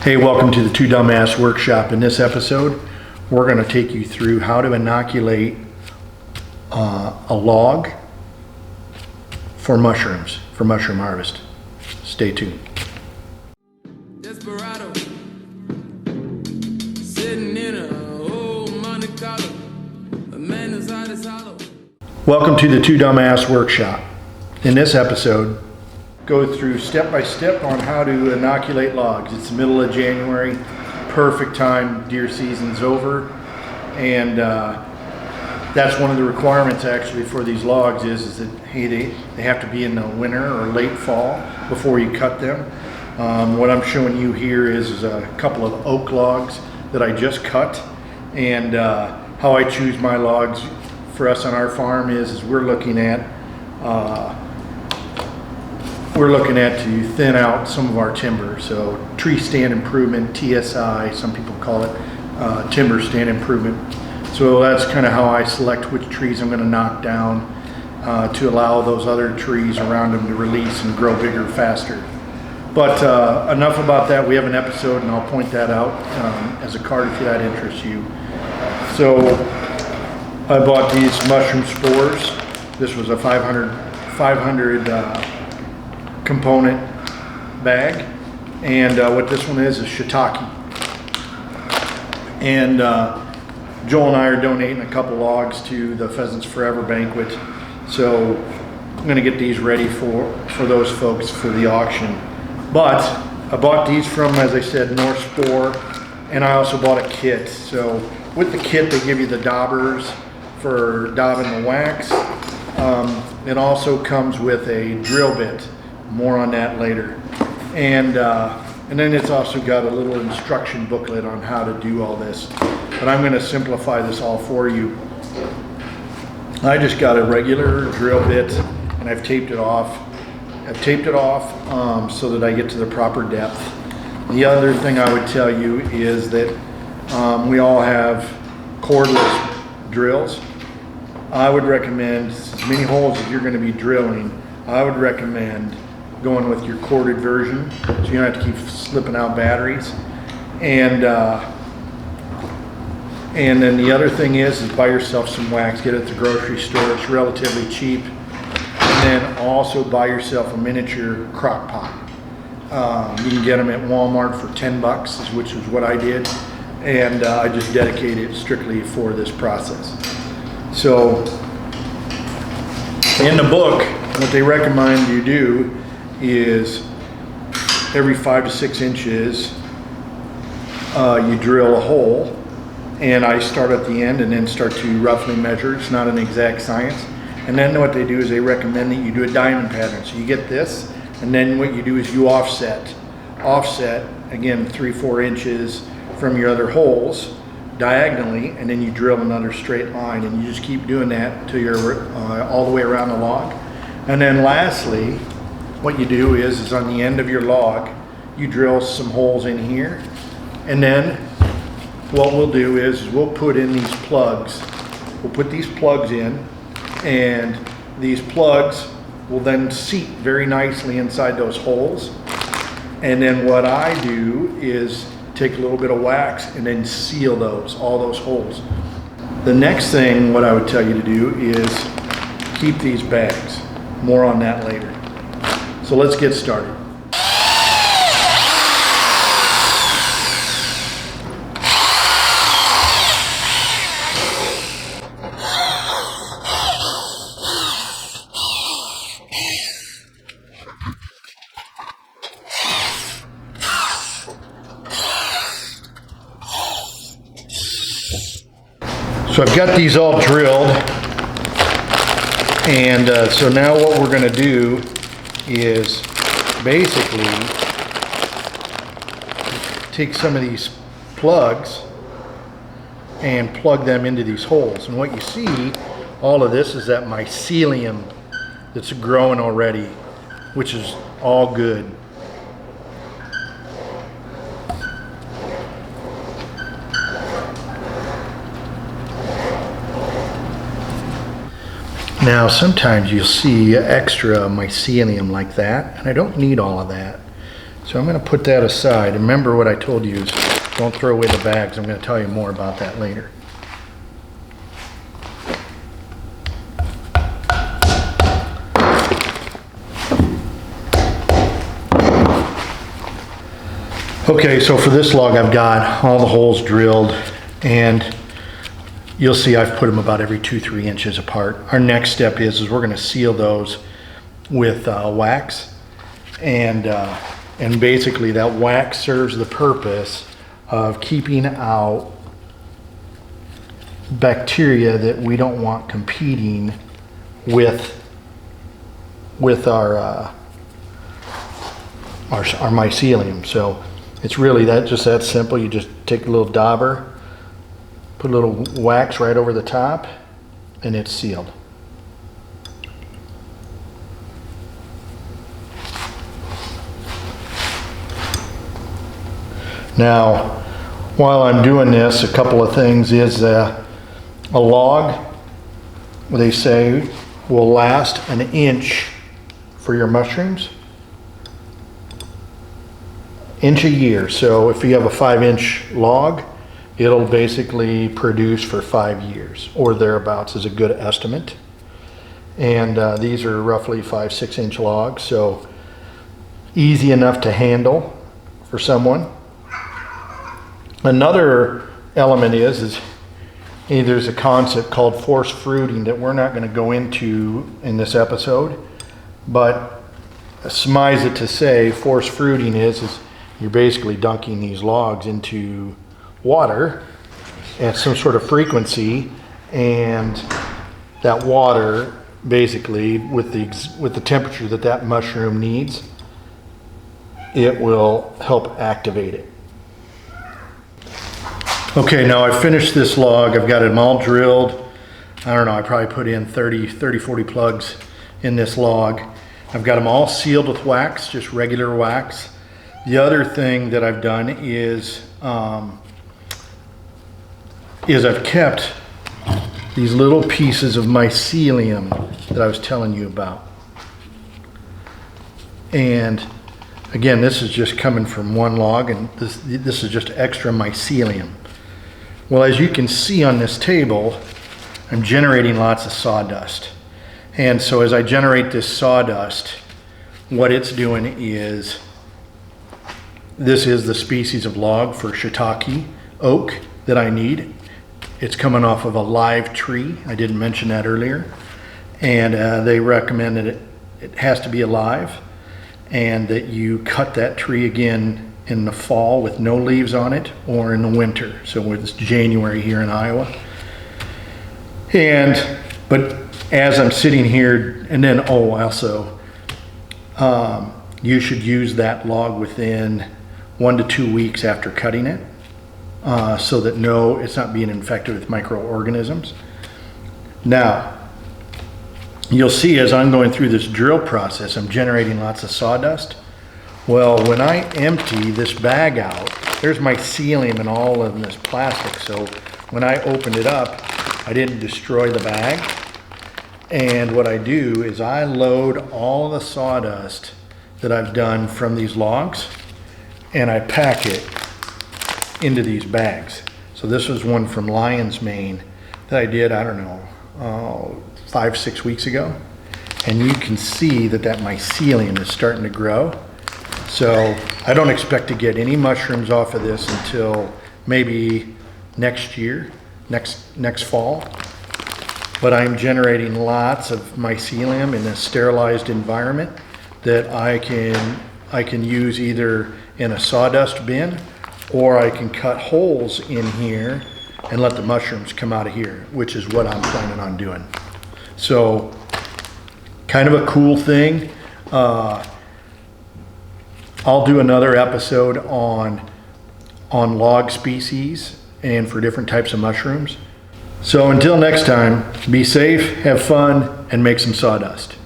Hey, welcome to the Two Dumbass Workshop. In this episode, we're going to take you through how to inoculate a log for mushrooms, for mushroom harvest. Stay tuned. Desperado, sitting in a old Monte Carlo, a man whose heart is hollow. Welcome to the Two Dumbass Workshop. In this episode, go through step by step on how to inoculate logs. It's the middle of January, perfect time, deer season's over, and that's one of the requirements actually for these logs is that hey, they have to be in the winter or late fall before you cut them. What I'm showing you here is a couple of oak logs that I just cut, and how I choose my logs for us on our farm is we're looking at to thin out some of our timber. So tree stand improvement, TSI, some people call it timber stand improvement. So that's kind of how I select which trees I'm going to knock down to allow those other trees around them to release and grow bigger faster. But enough about that. We have an episode and I'll point that out as a card if that interests you. So I bought these mushroom spores. This was a 500 component bag, and what this one is shiitake. And Joel and I are donating a couple logs to the Pheasants Forever banquet, so I'm going to get these ready for those folks for the auction. But I bought these from, as I said, North Spore, and I also bought a kit. So with the kit they give you the daubers for daubing the wax. It also comes with a drill bit. More on that later. And then it's also got a little instruction booklet on how to do all this. But I'm going to simplify this all for you. I just got a regular drill bit and I've taped it off. So that I get to the proper depth. The other thing I would tell you is that we all have cordless drills. I would recommend, as many holes as you're going to be drilling, I would recommend going with your corded version, so you don't have to keep slipping out batteries. And then the other thing is buy yourself some wax. Get it at the grocery store. It's relatively cheap. And then also buy yourself a miniature crock pot. You can get them at Walmart for $10, which is what I did. And I just dedicated it strictly for this process. So in the book, what they recommend you do is every 5 to 6 inches you drill a hole, and I start at the end and then start to roughly measure. It's not an exact science. And then what they do is they recommend that you do a diamond pattern. So you get this, and then what you do is you offset again 3-4 inches from your other holes diagonally, and then you drill another straight line, and you just keep doing that till you're all the way around the log. And then lastly, what you do is on the end of your log, you drill some holes in here, and then what we'll do is we'll put in these plugs. We'll put these plugs in, and these plugs will then seat very nicely inside those holes. And then what I do is take a little bit of wax and then seal all those holes. The next thing, what I would tell you to do is keep these bags. More on that later. So let's get started. So I've got these all drilled, and so now what we're going to do is basically take some of these plugs and plug them into these holes. And what you see, all of this is that mycelium that's growing already, which is all good. Now sometimes you'll see extra mycelium like that, and I don't need all of that. So I'm going to put that aside. Remember what I told you is don't throw away the bags. I'm going to tell you more about that later. Okay, so for this log I've got all the holes drilled, and you'll see I've put them about every 2-3 inches apart. Our next step is we're going to seal those with wax, and basically that wax serves the purpose of keeping out bacteria that we don't want competing with our mycelium. So it's really just that simple. You just take a little dauber, put a little wax right over the top, and it's sealed. Now, while I'm doing this, a couple of things is a log, they say, will last an inch for your mushrooms. Inch a year. So if you have a 5-inch log, it'll basically produce for 5 years or thereabouts is a good estimate. And these are roughly 5-6 inch logs, so easy enough to handle for someone. Another element is there's a concept called force fruiting that we're not going to go into in this episode, but surmise it to say force fruiting is you're basically dunking these logs into water at some sort of frequency, and that water basically with the temperature that mushroom needs, it will help activate it. Okay, now I've finished this log. I've got them all drilled. I don't know, I probably put in 40 plugs in this log. I've got them all sealed with wax, just regular wax. The other thing that I've done is I've kept these little pieces of mycelium that I was telling you about. And again, this is just coming from one log, and this is just extra mycelium. Well, as you can see on this table, I'm generating lots of sawdust. And so as I generate this sawdust, what it's doing is, this is the species of log for shiitake oak that I need. It's coming off of a live tree. I didn't mention that earlier. And they recommend that it has to be alive, and that you cut that tree again in the fall with no leaves on it, or in the winter. So it's January here in Iowa. But as I'm sitting here, and then also, you should use that log within 1 to 2 weeks after cutting it, so that it's not being infected with microorganisms. Now, you'll see as I'm going through this drill process, I'm generating lots of sawdust. Well, when I empty this bag out, there's mycelium in all of this plastic. So when I opened it up, I didn't destroy the bag. And what I do is I load all the sawdust that I've done from these logs, and I pack it into these bags. So this was one from Lion's Mane that I did, I don't know, 5-6 weeks ago. And you can see that mycelium is starting to grow. So I don't expect to get any mushrooms off of this until maybe next year, next fall. But I'm generating lots of mycelium in a sterilized environment that I can use either in a sawdust bin, or I can cut holes in here and let the mushrooms come out of here, which is what I'm planning on doing. So kind of a cool thing. I'll do another episode on log species and for different types of mushrooms. So until next time, be safe, have fun, and make some sawdust.